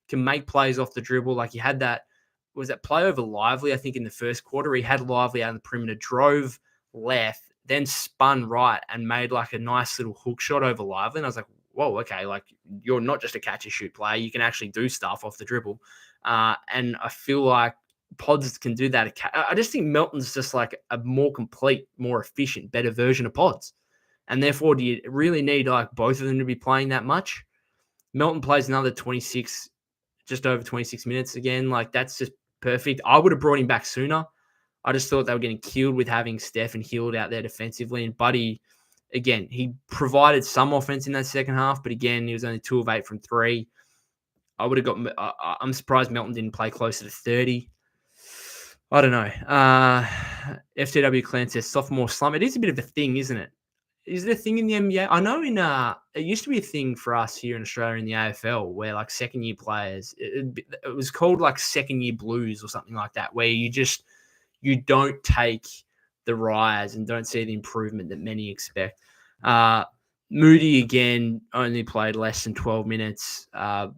can make plays off the dribble. Like, he had that, was that play over Lively, I think, in the first quarter. He had Lively out on the perimeter, drove left, then spun right and made like a nice little hook shot over Lively. And I was like, whoa, okay, like, you're not just a catch and shoot player. You can actually do stuff off the dribble. And I feel like Pods can do that. I just think Melton's just like a more complete, more efficient, better version of Pods. And therefore, do you really need like both of them to be playing that much? Melton plays another 26, just over 26 minutes again. Like, that's just perfect. I would have brought him back sooner. I just thought they were getting killed with having Steph and Hield out there defensively. And Buddy, again, he provided some offense in that second half, but again, he was only 2 of 8 from 3. I would have got. I'm surprised Melton didn't play closer to 30. I don't know. FTW Clan says sophomore slump. It is a bit of a thing, isn't it? Is it a thing in the NBA? I know it used to be a thing for us here in Australia in the AFL where like second year players, it was called like second year blues or something like that, where you don't take the rise and don't see the improvement that many expect. Moody, again, only played less than 12 minutes,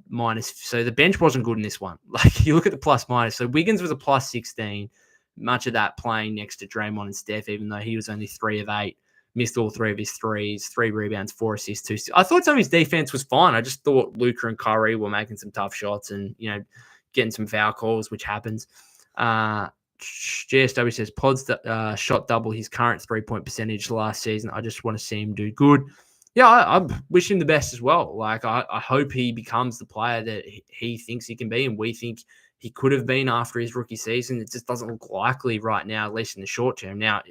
minus. So the bench wasn't good in this one. Like, you look at the plus minus. So Wiggins was a plus 16, much of that playing next to Draymond and Steph, even though he was only 3 of 8, missed all 3 of his threes, 3 rebounds, 4 assists, 2 steals. I thought some of his defense was fine. I just thought Luka and Curry were making some tough shots and, getting some foul calls, which happens. GSW says Pods shot double his current 3-point percentage last season. I just want to see him do good. Yeah, I wish him the best as well. Like, I hope he becomes the player that he thinks he can be and we think he could have been after his rookie season. It just doesn't look likely right now, at least in the short term. Now,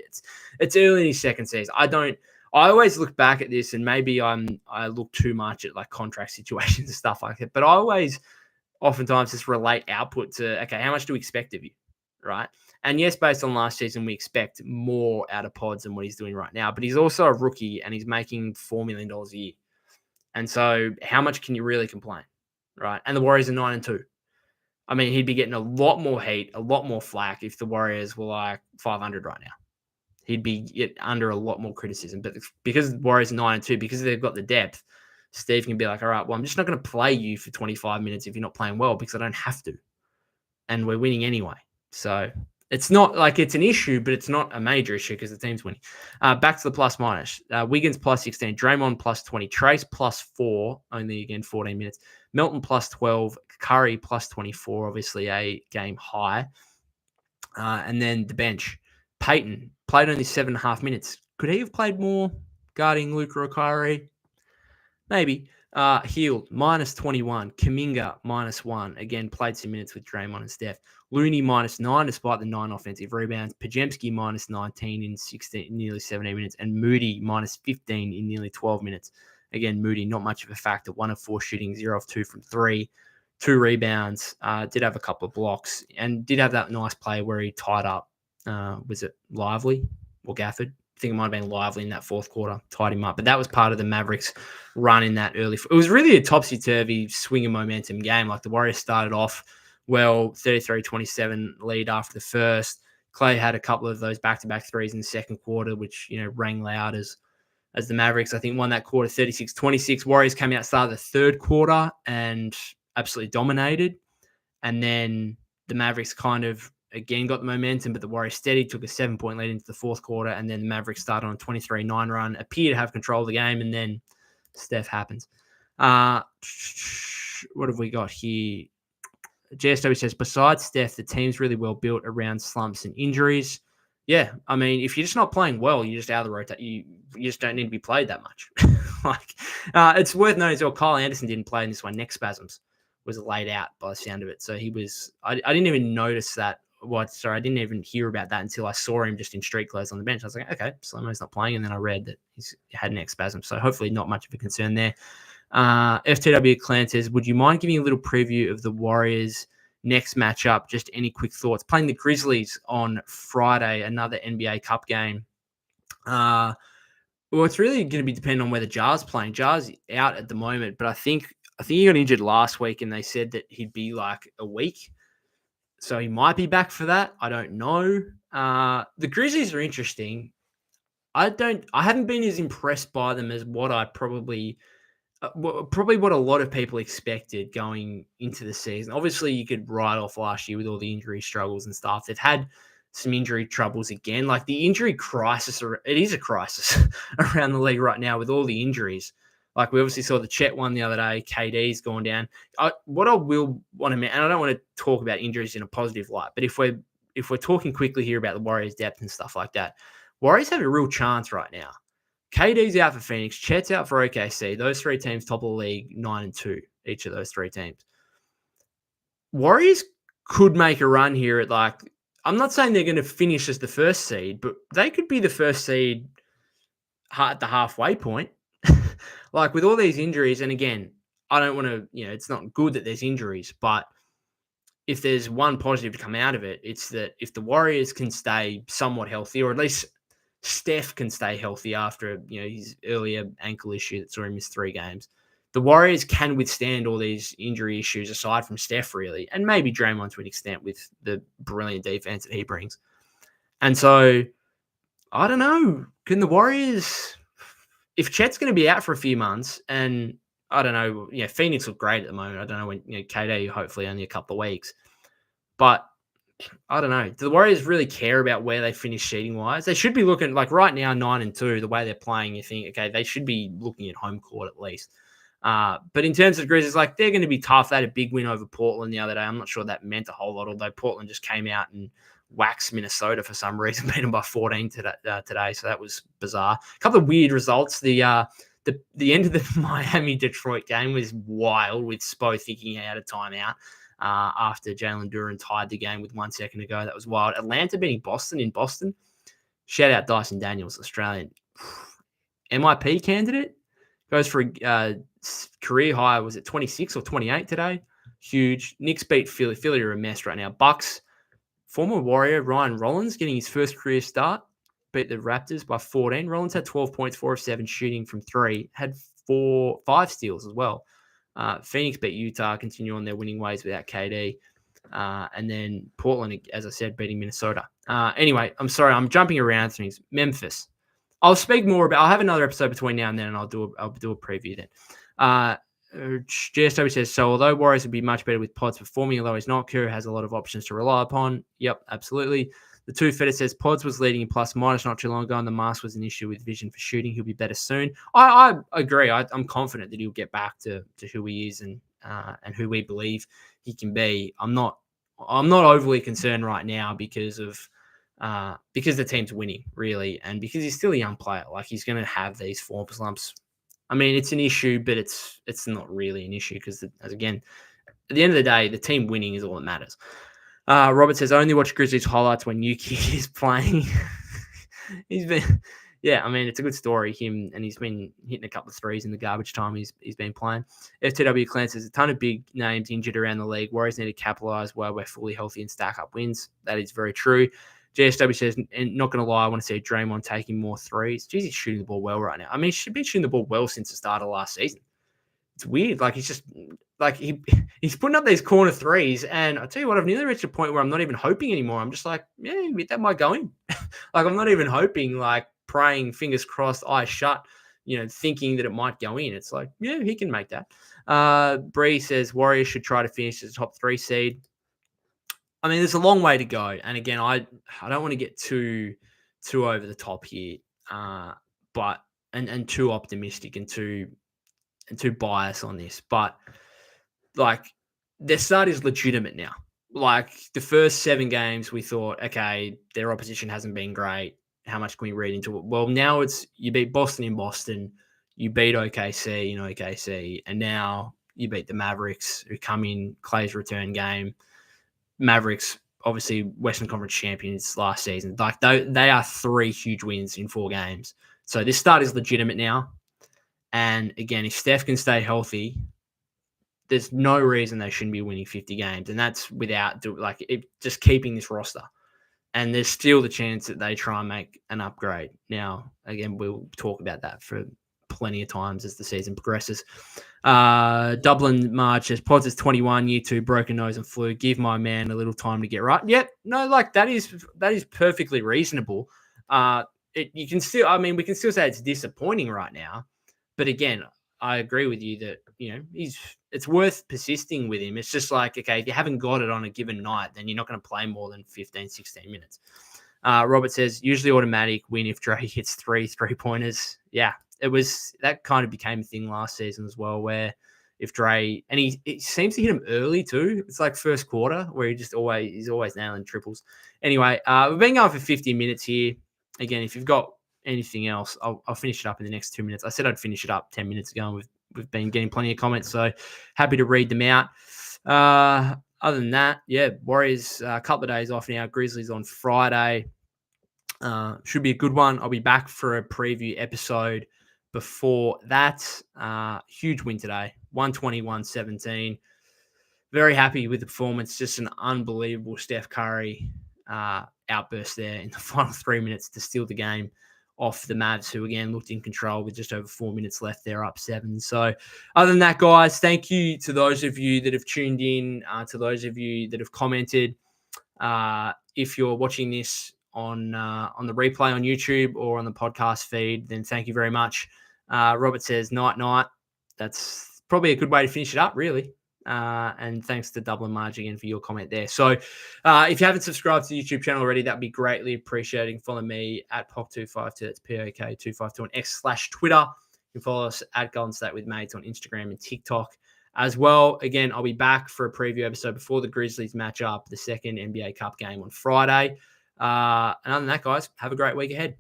it's early in his second season. I always look back at this, and maybe I look too much at like contract situations and stuff like that, but I always oftentimes just relate output to, okay, how much do we expect of you, right? And yes, based on last season, we expect more out of Pods than what he's doing right now. But he's also a rookie and he's making $4 million a year. And so how much can you really complain, right? And the Warriors are 9-2. I mean, he'd be getting a lot more heat, a lot more flack if the Warriors were like 500 right now. He'd be under a lot more criticism. But because the Warriors are 9-2, because they've got the depth, Steve can be like, all right, well, I'm just not going to play you for 25 minutes if you're not playing well because I don't have to. And we're winning anyway. So it's not like it's an issue, but it's not a major issue because the team's winning. Back to the plus minus. Wiggins plus 16, Draymond plus 20, Trace plus 4, only again 14 minutes. Melton plus 12, Curry plus 24, obviously a game high. And then the bench. Peyton played only 7.5 minutes. Could he have played more guarding Luka or Kyrie? Maybe. Hield, minus 21. Kuminga, minus 1. Again, played some minutes with Draymond and Steph. Looney, minus 9, despite the 9 offensive rebounds. Podziemski, minus 19 in nearly 17 minutes. And Moody, minus 15 in nearly 12 minutes. Again, Moody, not much of a factor. 1 of 4 shooting, 0 of 2 from 3. 2 rebounds. Did have a couple of blocks. And did have that nice play where he tied up. Was it Lively or Gafford? I think it might have been Lively in that fourth quarter, tied him up. But that was part of the Mavericks run in that early. It was really a topsy-turvy swing of momentum game. Like, the Warriors started off well, 33-27 lead after the first. Klay had a couple of those back-to-back threes in the second quarter, which, rang loud as the Mavericks, I think, won that quarter 36-26. Warriors came out, started the third quarter and absolutely dominated. And then the Mavericks kind of again got the momentum, but the Warriors steady, took a 7-point lead into the fourth quarter, and then the Mavericks started on a 23-9 run, appear to have control of the game, and then Steph happens. What have we got here? GSW says, besides Steph, the team's really well built around slumps and injuries. Yeah, I mean, if you're just not playing well, you're just out of the rotation. You just don't need to be played that much. It's worth noting as well, Kyle Anderson didn't play in this one. Neck spasms was laid out by the sound of it. So he was, I didn't even notice that. I didn't even hear about that until I saw him just in street clothes on the bench. I was like, okay, Slomo's not playing. And then I read that he's had neck spasm. So hopefully not much of a concern there. FTW Clan says, would you mind giving a little preview of the Warriors' next matchup? Just any quick thoughts. Playing the Grizzlies on Friday, another NBA Cup game. Well, it's really going to be dependent on whether Jar's playing. Jar's out at the moment, but I think he got injured last week, and they said that he'd be like a week, so he might be back for that. I don't know. The Grizzlies are interesting. I haven't been as impressed by them as what I probably what a lot of people expected going into the season. Obviously, you could write off last year with all the injury struggles and stuff. They've had some injury troubles again. Like the injury crisis, it is a crisis around the league right now with all the injuries. Like we obviously saw the Chet one the other day. KD's gone down. What I will want to, and I don't want to talk about injuries in a positive light, but if we're talking quickly here about the Warriors' depth and stuff like that, Warriors have a real chance right now. KD's out for Phoenix. Chet's out for OKC. Those three teams top of the league, 9-2, each of those three teams. Warriors could make a run here at I'm not saying they're going to finish as the first seed, but they could be the first seed at the halfway point. Like with all these injuries, and again, I don't want to, it's not good that there's injuries, but if there's one positive to come out of it, it's that if the Warriors can stay somewhat healthy, or at least Steph can stay healthy after his earlier ankle issue that saw him miss 3 games, the Warriors can withstand all these injury issues aside from Steph, really, and maybe Draymond to an extent with the brilliant defense that he brings. And so, I don't know. Can the Warriors, if Chet's going to be out for a few months, and I don't know, Phoenix look great at the moment. I don't know when, KD hopefully only a couple of weeks, but I don't know. Do the Warriors really care about where they finish seeding wise? They should be looking like right now 9-2. The way they're playing, you think okay, they should be looking at home court at least. But in terms of Grizzlies, they're going to be tough. They had a big win over Portland the other day. I'm not sure that meant a whole lot, although Portland just came out and waxed Minnesota for some reason, beat them by 14 today. So that was bizarre. A couple of weird results. The end of the Miami-Detroit game was wild with Spo thinking he had a timeout. After Jalen Duren tied the game with 1 second to go. That was wild. Atlanta beating Boston in Boston. Shout out Dyson Daniels, Australian. MIP candidate. Goes for a career high. Was it 26 or 28 today? Huge. Knicks beat Philly. Philly are a mess right now. Bucks, former Warrior Ryan Rollins getting his first career start. Beat the Raptors by 14. Rollins had 12 points, 4 of 7 shooting from 3. Had 5 steals as well. Phoenix beat Utah, continue on their winning ways without KD. And then Portland, as I said, beating Minnesota. Anyway, I'm sorry, I'm jumping around things. Memphis. I'll speak more about. I'll have another episode between now and then, and I'll do a preview then. JSW says, so although Warriors would be much better with Pods performing, although he's not, Curry has a lot of options to rely upon. Yep, absolutely. The Two Fetter says Pods was leading in plus minus not too long ago, and the mask was an issue with vision for shooting. He'll be better soon. I agree. I'm confident that he'll get back to who he is and who we believe he can be. I'm not overly concerned right now because the team's winning, really, and because he's still a young player. Like he's going to have these form slumps. I mean, it's an issue, but it's not really an issue because, again, at the end of the day, the team winning is all that matters. Robert says, I only watch Grizzlies highlights when Yuki is playing. He's been, I mean, it's a good story, him, and he's been hitting a couple of threes in the garbage time he's been playing. FTW Clan says, a ton of big names injured around the league. Warriors need to capitalize while we're fully healthy and stack up wins. That is very true. JSW says, and not going to lie, I want to see Draymond taking more threes. Jeez, he's shooting the ball well right now. I mean, he should be shooting the ball well since the start of last season. It's weird. Like, he's just, like, he's putting up these corner threes, and I'll tell you what, I've nearly reached a point where I'm not even hoping anymore. I'm just like, that might go in. Like, I'm not even hoping, like, praying, fingers crossed, eyes shut, thinking that it might go in. It's like, he can make that. Bree says, Warriors should try to finish as a top 3 seed. I mean, there's a long way to go. And again, I don't want to get too over the top here, but too optimistic and too biased on this. But like, their start is legitimate now. Like the first 7 games, we thought, okay, their opposition hasn't been great. How much can we read into it? Well, now it's you beat Boston in Boston, you beat OKC in OKC, and now you beat the Mavericks, who come in Klay's return game. Mavericks, obviously Western Conference champions last season. Like they are 3 huge wins in 4 games. So this start is legitimate now. And again, if Steph can stay healthy, there's no reason they shouldn't be winning 50 games. And that's without just keeping this roster. And there's still the chance that they try and make an upgrade. Now, again, we'll talk about that for plenty of times as the season progresses. Dublin March says, Pods is 21, year 2, broken nose and flu. Give my man a little time to get right. Yep, no, like that is perfectly reasonable. We can still say it's disappointing right now. But again, I agree with you that, it's worth persisting with him. It's just like, okay, if you haven't got it on a given night, then you're not going to play more than 15, 16 minutes. Robert says, usually automatic win if Dre hits 3-pointers. Yeah, that kind of became a thing last season as well, where if Dre, and he seems to hit him early too. It's like first quarter where he's always nailing triples. Anyway, we've been going for 50 minutes here. Again, if you've got anything else, I'll finish it up in the next 2 minutes. I said I'd finish it up 10 minutes ago, and we've been getting plenty of comments, so happy to read them out. Other than that, Warriors a couple of days off now. Grizzlies on Friday. Should be a good one. I'll be back for a preview episode before that. Huge win today, 120-117. Very happy with the performance. Just an unbelievable Steph Curry outburst there in the final 3 minutes to steal the game off the Mavs, who again looked in control with just over 4 minutes left. They're up 7. So other than that, guys, thank you to those of you that have tuned in, to those of you that have commented. If you're watching this on the replay on YouTube or on the podcast feed, then thank you very much. Robert says, night. That's probably a good way to finish it up, really. And thanks to Dublin Marge again for your comment there. So if you haven't subscribed to the YouTube channel already, that'd be greatly appreciated. Follow me at POK252. That's POK252 on X/Twitter. You can follow us at Golden State with Mates on Instagram and TikTok as well. Again, I'll be back for a preview episode before the Grizzlies match up the second NBA Cup game on Friday. And other than that, guys, have a great week ahead.